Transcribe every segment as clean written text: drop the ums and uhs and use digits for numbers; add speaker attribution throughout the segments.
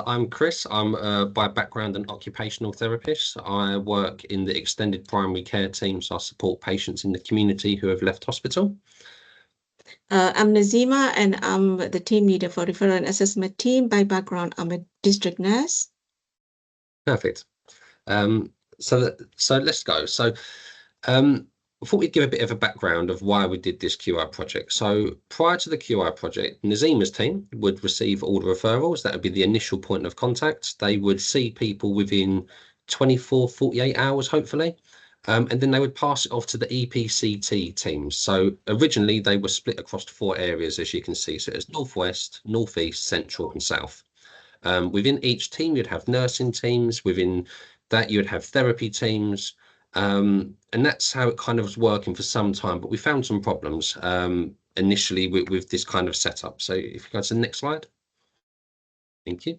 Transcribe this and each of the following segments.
Speaker 1: I'm Chris. I'm by background an occupational therapist. I work in the extended primary care team, so I support patients in the community who have left hospital.
Speaker 2: I'm Nazima, and I'm the team leader for referral and assessment team. By background, I'm a district nurse.
Speaker 1: Perfect. So let's go. I thought we'd give a bit of a background of why we did this QI project. So prior to the QI project, Nazima's team would receive all the referrals. That would be the initial point of contact. They would see people within 24, 48 hours, hopefully. And then they would pass it off to the EPCT teams. So originally they were split across 4 areas, as you can see. So it's Northwest, Northeast, Central and South. Within each team, you'd have nursing teams. Within that, you'd have therapy teams. And that's how it kind of was working for some time, but we found some problems initially with this kind of setup. So if you go to the next slide. Thank you.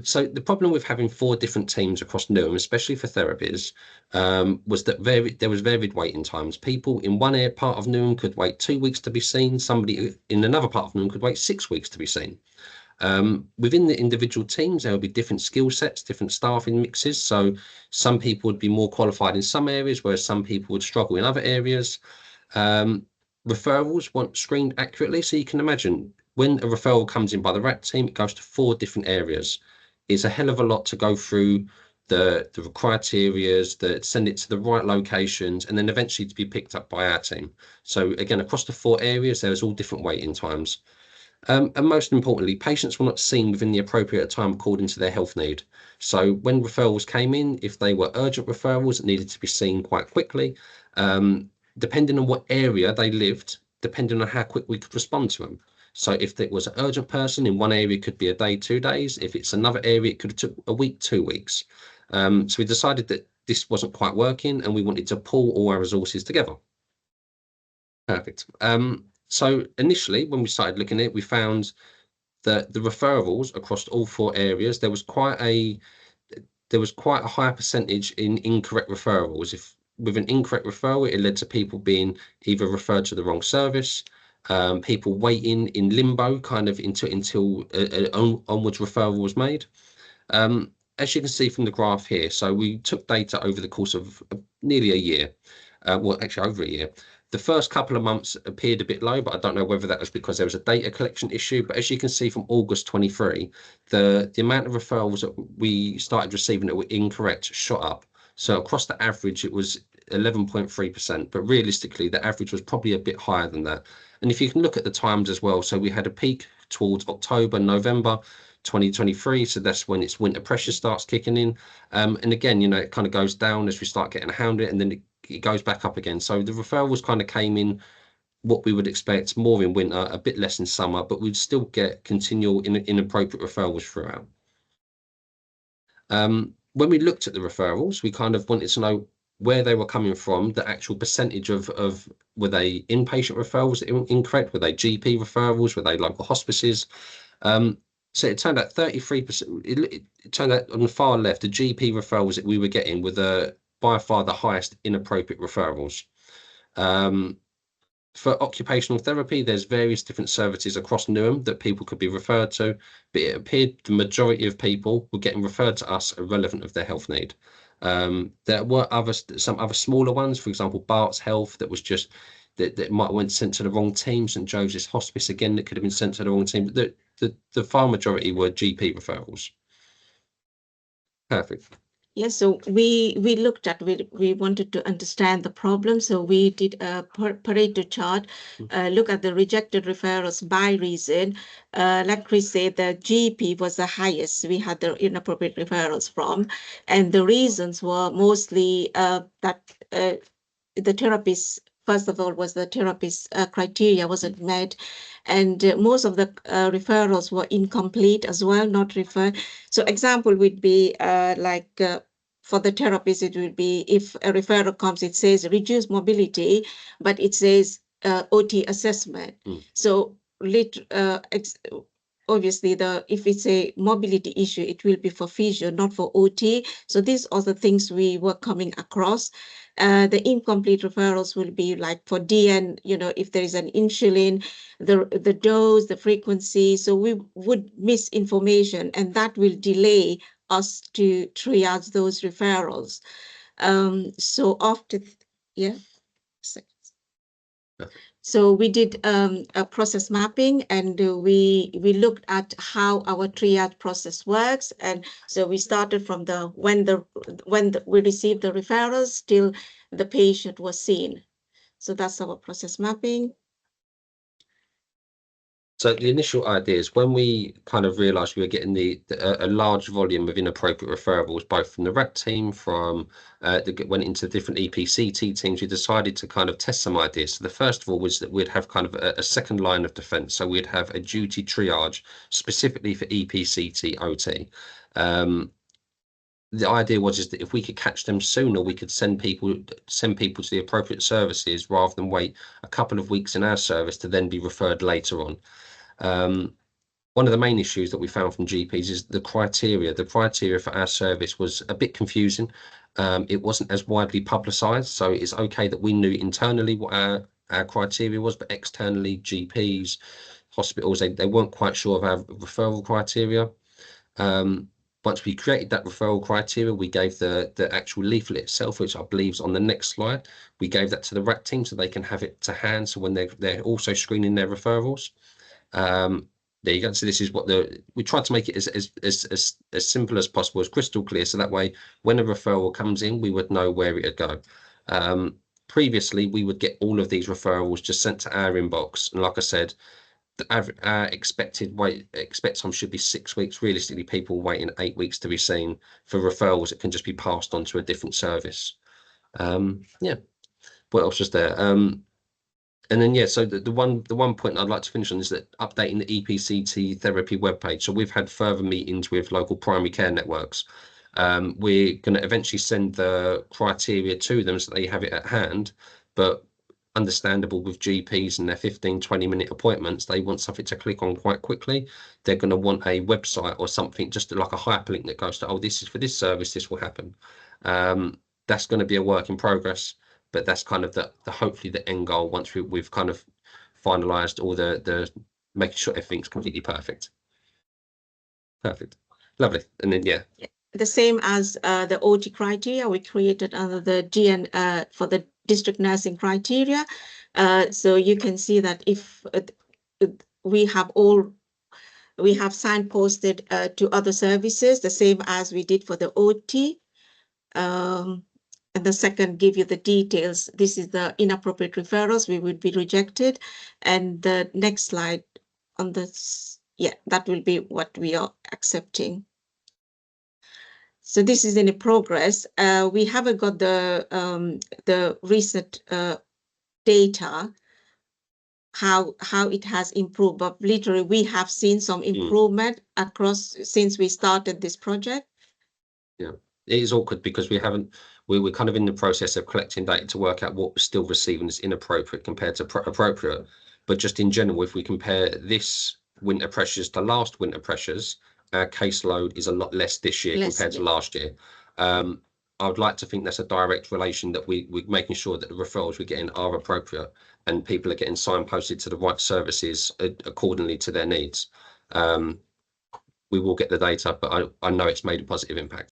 Speaker 1: So the problem with having 4 different teams across Newham, especially for therapies, was that there was varied waiting times. People in one part of Newham could wait 2 weeks to be seen. Somebody in another part of Newham could wait 6 weeks to be seen. Within the individual teams, there will be different skill sets, different staffing mixes. So some people would be more qualified in some areas, whereas some people would struggle in other areas. Referrals weren't screened accurately. So you can imagine when a referral comes in by the RAT team, it goes to 4 different areas. It's a hell of a lot to go through the criteria, send it to the right locations, and then eventually to be picked up by our team. So again, across the 4 areas, there's all different waiting times. And most importantly, patients were not seen within the appropriate time according to their health need. So when referrals came in, if they were urgent referrals, it needed to be seen quite quickly. Depending on what area they lived, depending on how quick we could respond to them. So if it was an urgent person in one area, it could be a day, 2 days. If it's another area, it could have took a week, 2 weeks. So we decided that this wasn't quite working and we wanted to pull all our resources together. Perfect. So initially, when we started looking at it, we found that the referrals across all 4 areas, there was quite a high percentage in incorrect referrals. If with an incorrect referral, it led to people being either referred to the wrong service, people waiting in limbo, kind of until an onwards referral was made. As you can see from the graph here, so we took data over the course of nearly a year, well, actually over a year. The first couple of months appeared a bit low, but I don't know whether that was because there was a data collection issue. But as you can see from August 23, the amount of referrals that we started receiving that were incorrect shot up. So across the average, it was 11.3%, but realistically, the average was probably a bit higher than that. And if you can look at the times as well, so we had a peak towards October, November 2023, so that's when its winter pressure starts kicking in. And again, it kind of goes down as we start getting around it, and then it goes back up again. So the referrals kind of came in what we would expect, more in winter, a bit less in summer, but we'd still get continual inappropriate referrals throughout. When we looked at the referrals, we kind of wanted to know where they were coming from, the actual percentage of were they inpatient referrals that were incorrect, were they GP referrals, were they local hospices? So it turned out 33%, it turned out on the far left, the GP referrals that we were getting were by far the highest inappropriate referrals. For occupational therapy, there's various different services across Newham that people could be referred to, but it appeared the majority of people were getting referred to us irrelevant of their health need. There were some other smaller ones, for example, Bart's Health, that was just that might have went sent to the wrong team. St Joseph's Hospice, again, that could have been sent to the wrong team. But the far majority were GP referrals. Perfect.
Speaker 2: Yes, so we looked at, we wanted to understand the problem. So we did a Pareto chart, look at the rejected referrals by reason. Like Chris said, the GP was the highest we had the inappropriate referrals from. And the reasons were mostly that the therapist, first of all, was the therapist criteria wasn't met. And most of the referrals were incomplete as well, not referred. So example would be for the therapist, it would be if a referral comes, it says reduced mobility, but it says OT assessment. So obviously if it's a mobility issue, it will be for physio, not for OT. So these are the things we were coming across. The incomplete referrals will be like for DN, if there is an insulin, the dose, the frequency. So we would miss information, and that will delay us to triage those referrals. So after, yeah. So we did a process mapping, and we looked at how our triage process works. And so we started from when we received the referrals till the patient was seen. So that's our process mapping.
Speaker 1: So the initial idea is when we kind of realised we were getting a large volume of inappropriate referrals, both from the RAT team, from that went into different EPCT teams, we decided to kind of test some ideas. So the first of all was that we'd have kind of a second line of defence. So we'd have a duty triage specifically for EPCT OT. The idea was that if we could catch them sooner, we could send people to the appropriate services rather than wait a couple of weeks in our service to then be referred later on. One of the main issues that we found from GPs is the criteria. The criteria for our service was a bit confusing. It wasn't as widely publicised, so it's okay that we knew internally what our criteria was, but externally, GPs, hospitals, they weren't quite sure of our referral criteria. Once we created that referral criteria, we gave the actual leaflet itself, which I believe is on the next slide. We gave that to the RAT team so they can have it to hand. So when they're also screening their referrals, there you go. So this is what we tried to make it as simple as possible, as crystal clear. So that way, when a referral comes in, we would know where it would go. Previously, we would get all of these referrals just sent to our inbox. And like I said, our expected time should be 6 weeks. Realistically, people waiting 8 weeks to be seen for referrals. It can just be passed on to a different service. Yeah. What else was there? And then, yeah, so the one point I'd like to finish on is that updating the EPCT therapy webpage. So we've had further meetings with local primary care networks. We're going to eventually send the criteria to them so they have it at hand, but understandable with GPs and their 15-20-minute appointments, they want something to click on quite quickly. They're going to want a website or something, just like a hyperlink that goes to, oh, this is for this service, this will happen. That's going to be a work in progress, but that's kind of the hopefully the end goal once we've kind of finalized all the making sure everything's completely perfect. Lovely. And then yeah,
Speaker 2: the same as the OT criteria, we created under the DN for the district nursing criteria. So you can see that if we have signposted to other services, the same as we did for the OT. And the second give you the details. This is the inappropriate referrals, we would be rejected. And the next slide on this, yeah, that will be what we are accepting. So this is in progress. We haven't got the recent data, how it has improved, but literally we have seen some improvement across since we started this project.
Speaker 1: Yeah, it is awkward because we're kind of in the process of collecting data to work out what we're still receiving as inappropriate compared to appropriate. But just in general, if we compare this winter pressures to last winter pressures, our caseload is a lot less this year compared to last year. I would like to think that's a direct relation that we're making sure that the referrals we're getting are appropriate and people are getting signposted to the right services accordingly to their needs. We will get the data, but I know it's made a positive impact.